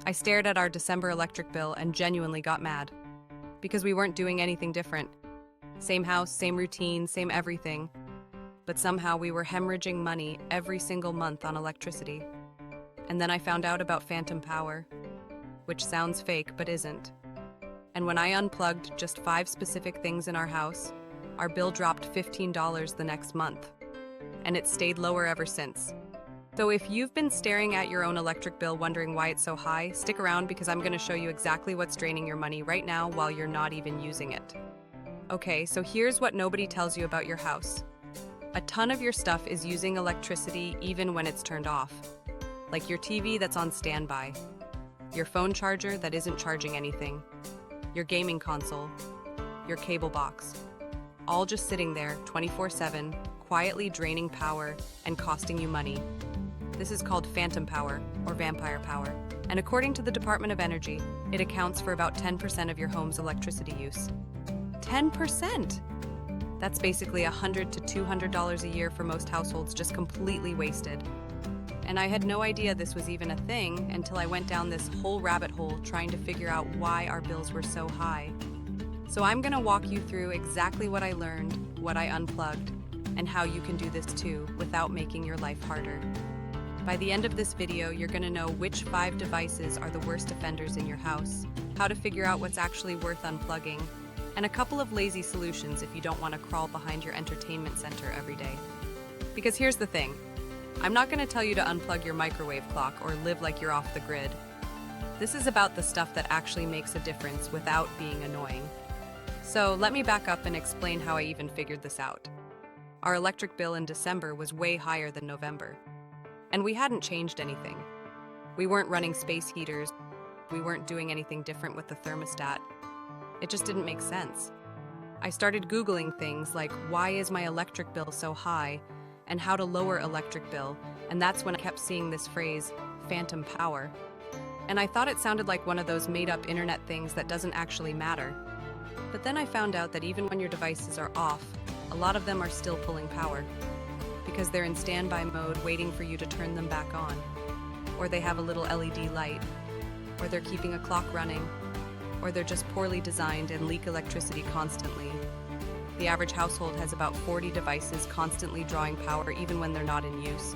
I stared at our December electric bill and genuinely got mad. Because we weren't doing anything different. Same house, same routine, same everything. But somehow we were hemorrhaging money every single month on electricity. And then I found out about phantom power, which sounds fake but isn't. And when I unplugged just 5 specific things in our house, our bill dropped $15 the next month. And it stayed lower ever since. So if you've been staring at your own electric bill wondering why it's so high, stick around because I'm going to show you exactly what's draining your money right now while you're not even using it. Okay, so here's what nobody tells you about your house. A ton of your stuff is using electricity even when it's turned off. Like your TV that's on standby, your phone charger that isn't charging anything, your gaming console, your cable box. All just sitting there 24/7, quietly draining power and costing you money. This is called phantom power, or vampire power. And according to the Department of Energy, it accounts for about 10% of your home's electricity use. 10%! That's basically $100 to $200 a year for most households, just completely wasted. And I had no idea this was even a thing until I went down this whole rabbit hole trying to figure out why our bills were so high. So I'm gonna walk you through exactly what I learned, what I unplugged, and how you can do this too without making your life harder. By the end of this video, you're gonna know which 5 devices are the worst offenders in your house, how to figure out what's actually worth unplugging, and a couple of lazy solutions if you don't want to crawl behind your entertainment center every day. Because here's the thing, I'm not gonna tell you to unplug your microwave clock or live like you're off the grid. This is about the stuff that actually makes a difference without being annoying. So let me back up and explain how I even figured this out. Our electric bill in December was way higher than November. And we hadn't changed anything. We weren't running space heaters. We weren't doing anything different with the thermostat. It just didn't make sense. I started Googling things like, why is my electric bill so high? And how to lower electric bill. And that's when I kept seeing this phrase, phantom power. And I thought it sounded like one of those made-up internet things that doesn't actually matter. But then I found out that even when your devices are off, a lot of them are still pulling power. Because they're in standby mode waiting for you to turn them back on. Or they have a little LED light. Or they're keeping a clock running. Or they're just poorly designed and leak electricity constantly. The average household has about 40 devices constantly drawing power even when they're not in use.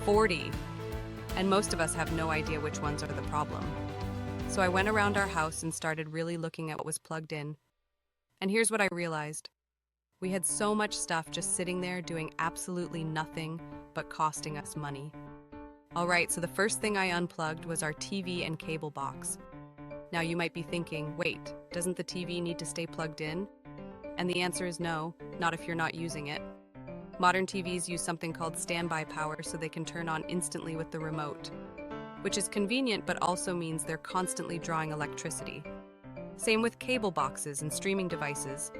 40! And most of us have no idea which ones are the problem. So I went around our house and started really looking at what was plugged in. And here's what I realized. We had so much stuff just sitting there doing absolutely nothing but costing us money. Alright, so the first thing I unplugged was our TV and cable box. Now you might be thinking, wait, doesn't the TV need to stay plugged in? And the answer is no, not if you're not using it. Modern TVs use something called standby power so they can turn on instantly with the remote, which is convenient but also means they're constantly drawing electricity. Same with cable boxes and streaming devices.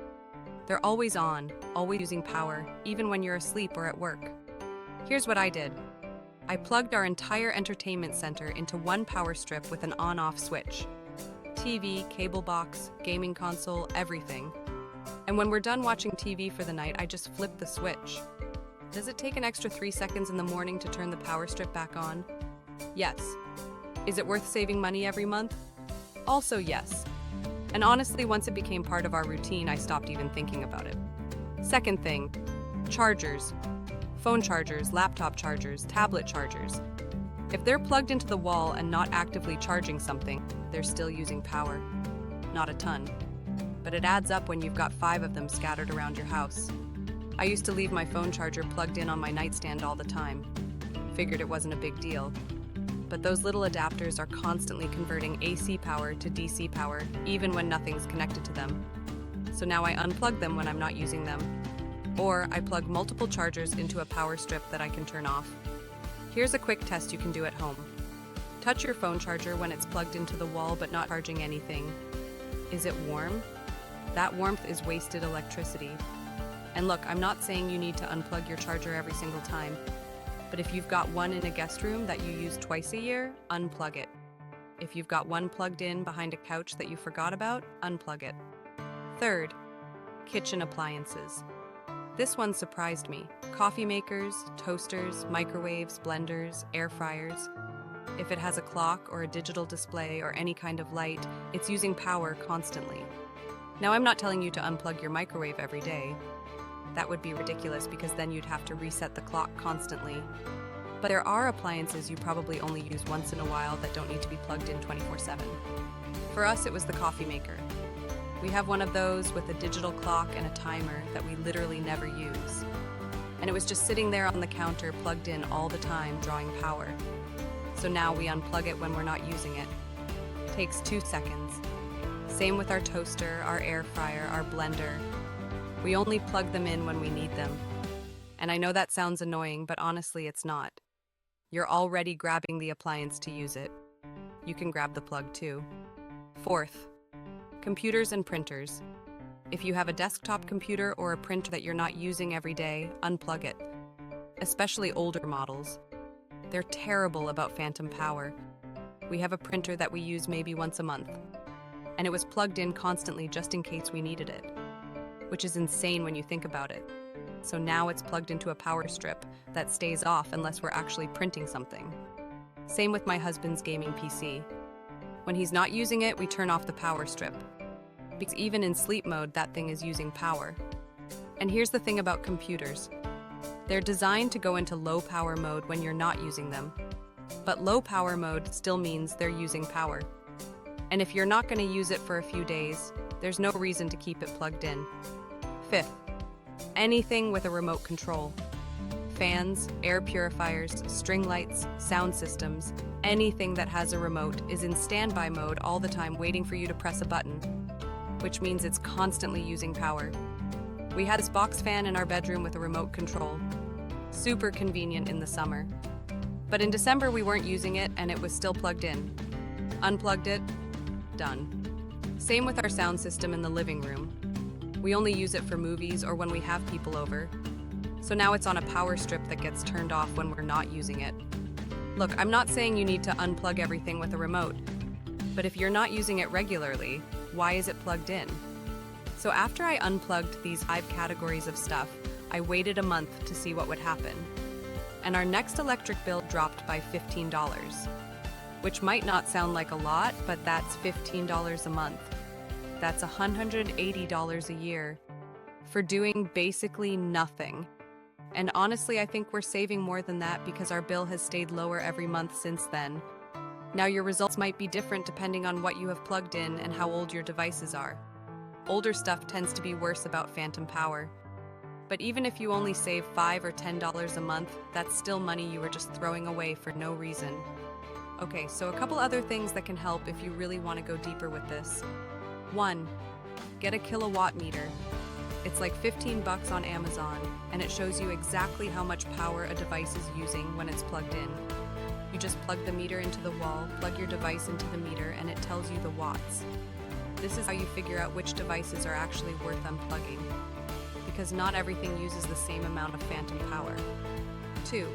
They're always on, always using power, even when you're asleep or at work. Here's what I did. I plugged our entire entertainment center into one power strip with an on-off switch. TV, cable box, gaming console, everything. And when we're done watching TV for the night, I just flip the switch. Does it take an extra 3 seconds in the morning to turn the power strip back on? Yes. Is it worth saving money every month? Also yes. And honestly, once it became part of our routine, I stopped even thinking about it. Second thing, chargers. Phone chargers, laptop chargers, tablet chargers. If they're plugged into the wall and not actively charging something, they're still using power. Not a ton. But it adds up when you've got 5 of them scattered around your house. I used to leave my phone charger plugged in on my nightstand all the time. Figured it wasn't a big deal. But those little adapters are constantly converting AC power to DC power, even when nothing's connected to them. So now I unplug them when I'm not using them. Or I plug multiple chargers into a power strip that I can turn off. Here's a quick test you can do at home. Touch your phone charger when it's plugged into the wall but not charging anything. Is it warm? That warmth is wasted electricity. And look, I'm not saying you need to unplug your charger every single time. But if you've got one in a guest room that you use twice a year, unplug it. If you've got one plugged in behind a couch that you forgot about, unplug it. Third, kitchen appliances. This one surprised me. Coffee makers, toasters, microwaves, blenders, air fryers. If it has a clock or a digital display or any kind of light, it's using power constantly. Now, I'm not telling you to unplug your microwave every day. That would be ridiculous because then you'd have to reset the clock constantly. But there are appliances you probably only use once in a while that don't need to be plugged in 24/7. For us, it was the coffee maker. We have one of those with a digital clock and a timer that we literally never use. And it was just sitting there on the counter plugged in all the time, drawing power. So now we unplug it when we're not using it. Takes 2 seconds. Same with our toaster, our air fryer, our blender. We only plug them in when we need them. And I know that sounds annoying, but honestly, it's not. You're already grabbing the appliance to use it. You can grab the plug too. Fourth, computers and printers. If you have a desktop computer or a printer that you're not using every day, unplug it. Especially older models. They're terrible about phantom power. We have a printer that we use maybe once a month, and it was plugged in constantly just in case we needed it, which is insane when you think about it. So now it's plugged into a power strip that stays off unless we're actually printing something. Same with my husband's gaming PC. When he's not using it, we turn off the power strip, because even in sleep mode, that thing is using power. And here's the thing about computers. They're designed to go into low power mode when you're not using them. But low power mode still means they're using power. And if you're not going to use it for a few days, there's no reason to keep it plugged in. Fifth, anything with a remote control. Fans, air purifiers, string lights, sound systems, anything that has a remote is in standby mode all the time waiting for you to press a button, which means it's constantly using power. We had this box fan in our bedroom with a remote control. Super convenient in the summer. But in December we weren't using it and it was still plugged in. Unplugged it, done. Same with our sound system in the living room. We only use it for movies or when we have people over. So now it's on a power strip that gets turned off when we're not using it. Look, I'm not saying you need to unplug everything with a remote, but if you're not using it regularly, why is it plugged in? So after I unplugged these 5 categories of stuff, I waited a month to see what would happen. And our next electric bill dropped by $15, which might not sound like a lot, but that's $15 a month. That's $180 a year for doing basically nothing. And honestly, I think we're saving more than that because our bill has stayed lower every month since then. Now your results might be different depending on what you have plugged in and how old your devices are. Older stuff tends to be worse about phantom power. But even if you only save $5 or $10 a month, that's still money you were just throwing away for no reason. Okay, so a couple other things that can help if you really want to go deeper with this. 1. Get a kilowatt meter. It's like $15 on Amazon, and it shows you exactly how much power a device is using when it's plugged in. You just plug the meter into the wall, plug your device into the meter, and it tells you the watts. This is how you figure out which devices are actually worth unplugging, because not everything uses the same amount of phantom power. 2.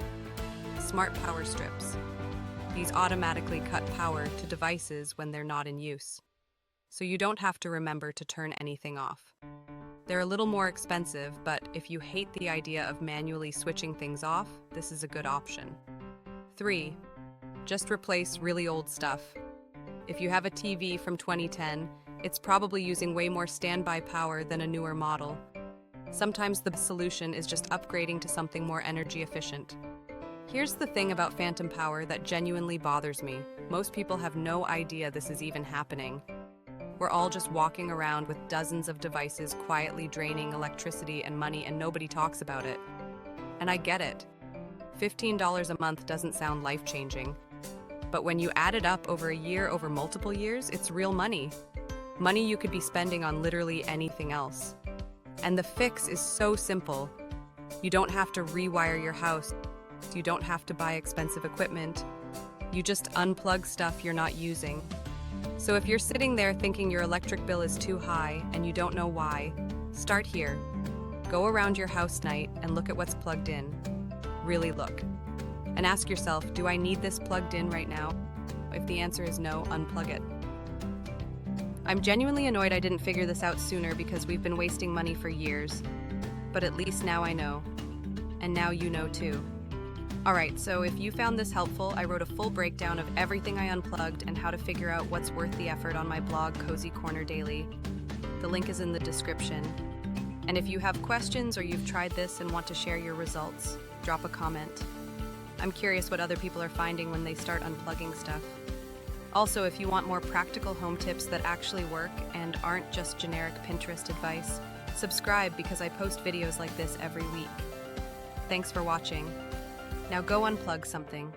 Smart power strips. These automatically cut power to devices when they're not in use, so you don't have to remember to turn anything off. They're a little more expensive, but if you hate the idea of manually switching things off, this is a good option. 3. Just replace really old stuff. If you have a TV from 2010, it's probably using way more standby power than a newer model. Sometimes the solution is just upgrading to something more energy efficient. Here's the thing about phantom power that genuinely bothers me. Most people have no idea this is even happening. We're all just walking around with dozens of devices quietly draining electricity and money, and nobody talks about it. And I get it. $15 a month doesn't sound life-changing. But when you add it up over a year, over multiple years, it's real money. Money you could be spending on literally anything else. And the fix is so simple. You don't have to rewire your house. You don't have to buy expensive equipment. You just unplug stuff you're not using. So if you're sitting there thinking your electric bill is too high and you don't know why, start here. Go around your house night and look at what's plugged in. Really look. And ask yourself, do I need this plugged in right now? If the answer is no, unplug it. I'm genuinely annoyed I didn't figure this out sooner because we've been wasting money for years. But at least now I know. And now you know too. Alright, so if you found this helpful, I wrote a full breakdown of everything I unplugged and how to figure out what's worth the effort on my blog, Cozy Corner Daily. The link is in the description. And if you have questions or you've tried this and want to share your results, drop a comment. I'm curious what other people are finding when they start unplugging stuff. Also, if you want more practical home tips that actually work and aren't just generic Pinterest advice, subscribe because I post videos like this every week. Thanks for watching. Now go unplug something.